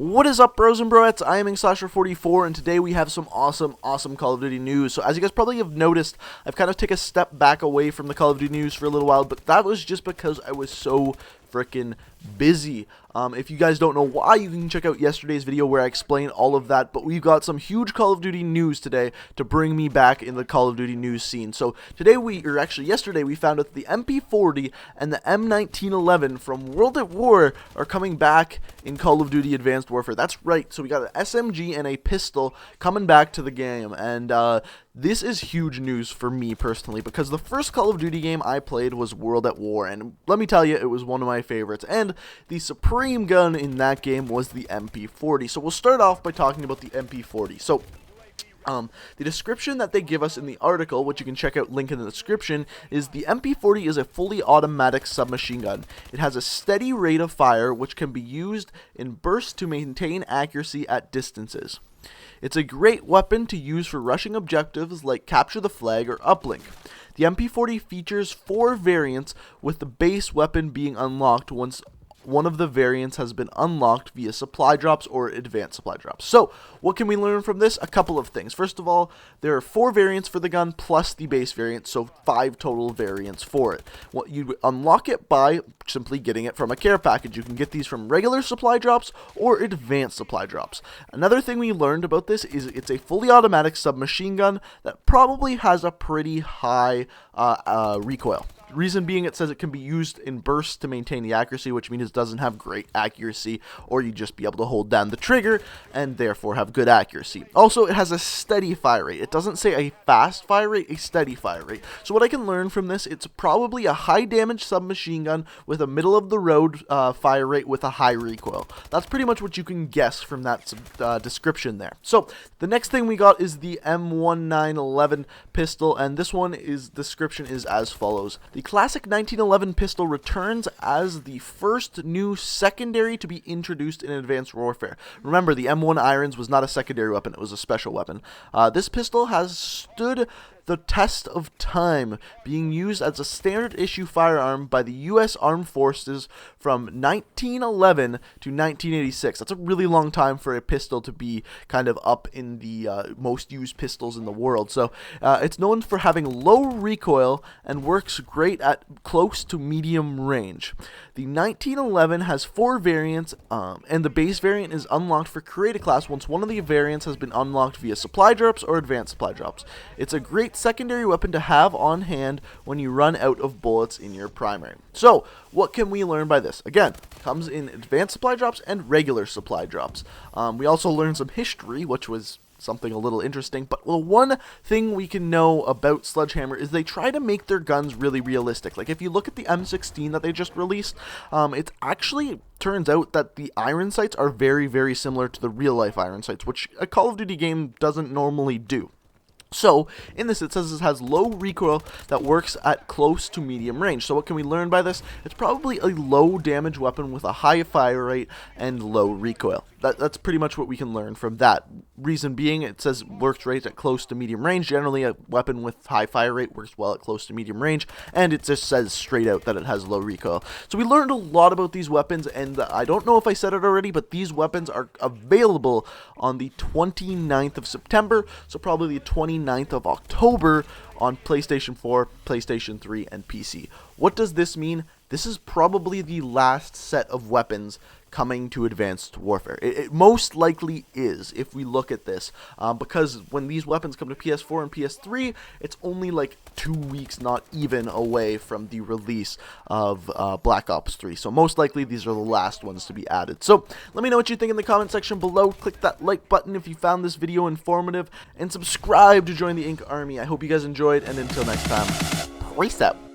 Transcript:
What is up, bros and broettes? I am Slasher44, and today we have some awesome Call of Duty news. So as you guys probably have noticed, I've kind of taken a step back away from the Call of Duty news for a little while, but that was just because I was so freaking busy. If you guys don't know why, you can check out yesterday's video where I explain all of that, but we've got some huge Call of Duty news today to bring me back in the Call of Duty news scene. So today yesterday we found out the MP40 and the M1911 from World at War are coming back in Call of Duty Advanced Warfare. That's right, so we got an SMG and a pistol coming back to the game, and this is huge news for me personally, because the first Call of Duty game I played was World at War, and let me tell you, it was one of my favorites, and the supreme gun in that game was the MP40. So we'll start off by talking about the MP40. So the description that they give us in the article, which you can check out, link in the description, is the MP40 is a fully automatic submachine gun. It has a steady rate of fire, which can be used in bursts to maintain accuracy at distances. It's a great weapon to use for rushing objectives like capture the flag or uplink. The MP40 features 4 variants, with the base weapon being unlocked once one of the variants has been unlocked via supply drops or advanced supply drops. So, what can we learn from this? A couple of things. First of all, there are 4 variants for the gun plus the base variant, so 5 total variants for it. Well, you unlock it by simply getting it from a care package. You can get these from regular supply drops or advanced supply drops. Another thing we learned about this is it's a fully automatic submachine gun that probably has a pretty high recoil. Reason being, it says it can be used in bursts to maintain the accuracy, which means it doesn't have great accuracy, or you just be able to hold down the trigger and therefore have good accuracy. Also, it has a steady fire rate. It doesn't say a fast fire rate, a steady fire rate. So what I can learn from this, it's probably a high damage submachine gun with a middle of the road fire rate with a high recoil. That's pretty much what you can guess from that description there. So the next thing we got is the M1911 pistol, and this one description is as follows. The classic 1911 pistol returns as the first new secondary to be introduced in Advanced Warfare. Remember, the M1 Irons was not a secondary weapon, it was a special weapon. This pistol has stood the test of time, being used as a standard issue firearm by the U.S. Armed Forces from 1911 to 1986. That's a really long time for a pistol to be kind of up in the most used pistols in the world. So it's known for having low recoil and works great at close to medium range. The 1911 has 4 variants, and the base variant is unlocked for Creator class once one of the variants has been unlocked via supply drops or advanced supply drops. It's a great secondary weapon to have on hand when you run out of bullets in your primary. So, what can we learn by this? Again, comes in advanced supply drops and regular supply drops. We also learned some history, which was something a little interesting, but the one thing we can know about Sledgehammer is they try to make their guns really realistic. Like, if you look at the M16 that they just released, it actually turns out that the iron sights are very similar to the real-life iron sights, which a Call of Duty game doesn't normally do. So, in this, it says it has low recoil that works at close to medium range. So what can we learn by this? It's probably a low damage weapon with a high fire rate and low recoil. That's pretty much what we can learn from that. Reason being, it says works right at close to medium range. Generally, a weapon with high fire rate works well at close to medium range, and it just says straight out that it has low recoil. So we learned a lot about these weapons, and I don't know if I said it already, but these weapons are available on the 29th of September, so probably the 29th of October on PlayStation 4, PlayStation 3, and PC. What does this mean? This is probably the last set of weapons coming to Advanced Warfare. It most likely is, if we look at this, because when these weapons come to PS4 and PS3, it's only like 2 weeks, not even, away from the release of Black Ops 3. So most likely these are the last ones to be added. So let me know what you think in the comment section below. Click that like button if you found this video informative, and subscribe to join the Ink Army. I hope you guys enjoyed, and until next time, peace out.